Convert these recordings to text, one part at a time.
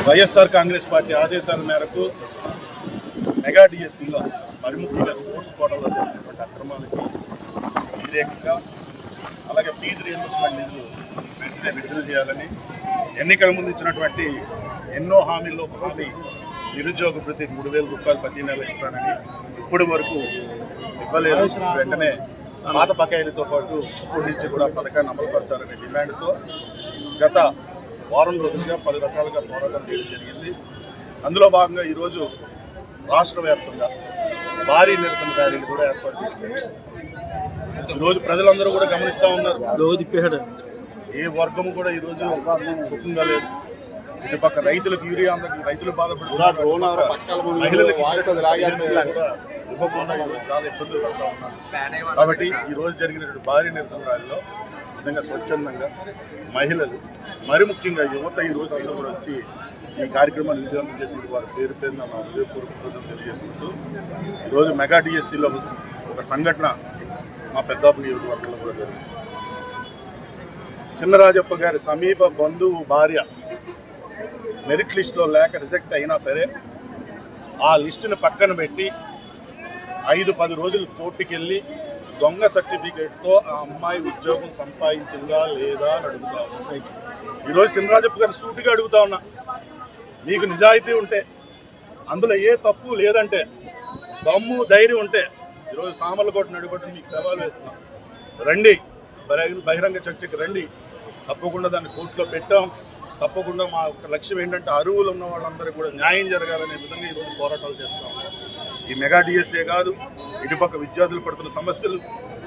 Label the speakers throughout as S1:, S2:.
S1: YSR Congress party ఆదేశాల మేరకు mega డిఎస్సిలో మరి ముఖ్యంగా స్పోర్ట్స్ కోటాలో జరిగినటువంటి అక్రమాలకి వ్యతిరేకంగా అలాగే ఫీజు రియంబర్స్మెంట్ నిధులు వెంటనే విడుదల చేయాలని ఎన్నికల ముందు ఇచ్చినటువంటి ఎన్నో హామీల్లో ఒకటి నిరుద్యోగ భృతి 3,000 రూపాయలు ప్రతి నెల ఇస్తానని ఇప్పటి వరకు ఇవ్వలేదు. వెంటనే పాత బకాయిలతో పాటు ఇప్పటి నుంచి కూడా పథకాన్ని అమలుపరచాలనే డిమాండ్తో గత వారం రోజులుగా 10 రకాలుగా పోరాటం చేయడం జరిగింది. అందులో భాగంగా ఈరోజు రాష్ట్ర వ్యాప్తంగా భారీ నిరసన ర్యాలీలు కూడా ఏర్పాటు చేశారు. ఈరోజు ప్రజలందరూ కూడా గమనిస్తూ ఉన్నారు, ఏ వర్గము కూడా ఈరోజు సుఖంగా లేదు. ఇటుపక్క రైతులకు యూరియా అందరికి రైతులు బాధపడుతున్నారు, మహిళలకు ఇవ్వకుండా చాలా ఇబ్బందులు పడుతూ ఉన్నారు. కాబట్టి ఈరోజు జరిగినటువంటి భారీ నిరసన ర్యాలీలో నిజంగా స్వచ్ఛందంగా మహిళలు మరి ముఖ్యంగా యువత ఈరోజు కూడా వచ్చి ఈ కార్యక్రమాన్ని విజయవంతం చేసిన వారి పేరున మా హృదయపూర్వక తెలియజేసుకుంటూ ఈరోజు మెగా డిఎస్సిలో ఒక సంఘటన మా పెద్దాపు నియోజకవర్గంలో కూడా జరిగింది. చిన్నరాజప్ప గారి సమీప బంధువు భార్య మెరిట్ లిస్టులో లేక రిజెక్ట్ అయినా సరే ఆ లిస్టును పక్కన పెట్టి 5-10 రోజులు కోర్టుకి వెళ్ళి దొంగ సర్టిఫికేట్తో ఆ అమ్మాయి ఉద్యోగం సంపాదించిందా లేదా అని అడుగుతా ఉన్నా. ఈరోజు చిన్నరాజప్ప గారు సూటిగా అడుగుతా ఉన్నా, మీకు నిజాయితీ ఉంటే, అందులో ఏ తప్పు లేదంటే, దమ్ము ధైర్యం ఉంటే ఈరోజు సామర్లకోట నడుకోవడం మీకు సవాల్ వేస్తున్నాం. రండి, బహిరంగ చర్చకి రండి. తప్పకుండా దాన్ని కోర్టులో పెట్టాం. తప్పకుండా మా యొక్క లక్ష్యం ఏంటంటే అరువులు ఉన్న వాళ్ళందరికీ కూడా న్యాయం జరగాలనే విధంగా ఈరోజు పోరాటాలు చేస్తాం. ఈ మెగా డిఎస్ఏ కాదు, ఇటుపక్క విద్యార్థులు పడుతున్న సమస్యలు,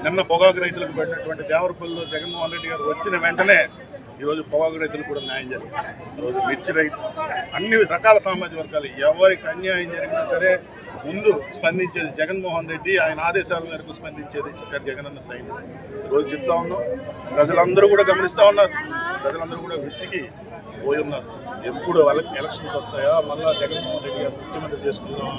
S1: నిన్న పొగాకు రైతులకు పడినటువంటి దేవరపల్లిలో జగన్మోహన్ రెడ్డి గారు వచ్చిన వెంటనే ఈరోజు పొగాకు రైతులు కూడా న్యాయం జరిగింది. ఈరోజు మిర్చి రైతు, అన్ని రకాల సామాజిక వర్గాలు ఎవరికి అన్యాయం జరిగినా సరే ముందు స్పందించేది జగన్మోహన్ రెడ్డి, ఆయన ఆదేశాల మేరకు స్పందించేది జగనన్న సైన్యం. ఈరోజు చెప్తా ఉన్నాం, ప్రజలందరూ కూడా గమనిస్తూ ఉన్నారు, ప్రజలందరూ కూడా విసిగి పోయి ఉన్నారు. ఎప్పుడు వాళ్ళకి ఎలక్షన్స్ వస్తాయా, మళ్ళీ జగన్మోహన్ రెడ్డి గారు ముఖ్యమంత్రి చేసుకుందాం.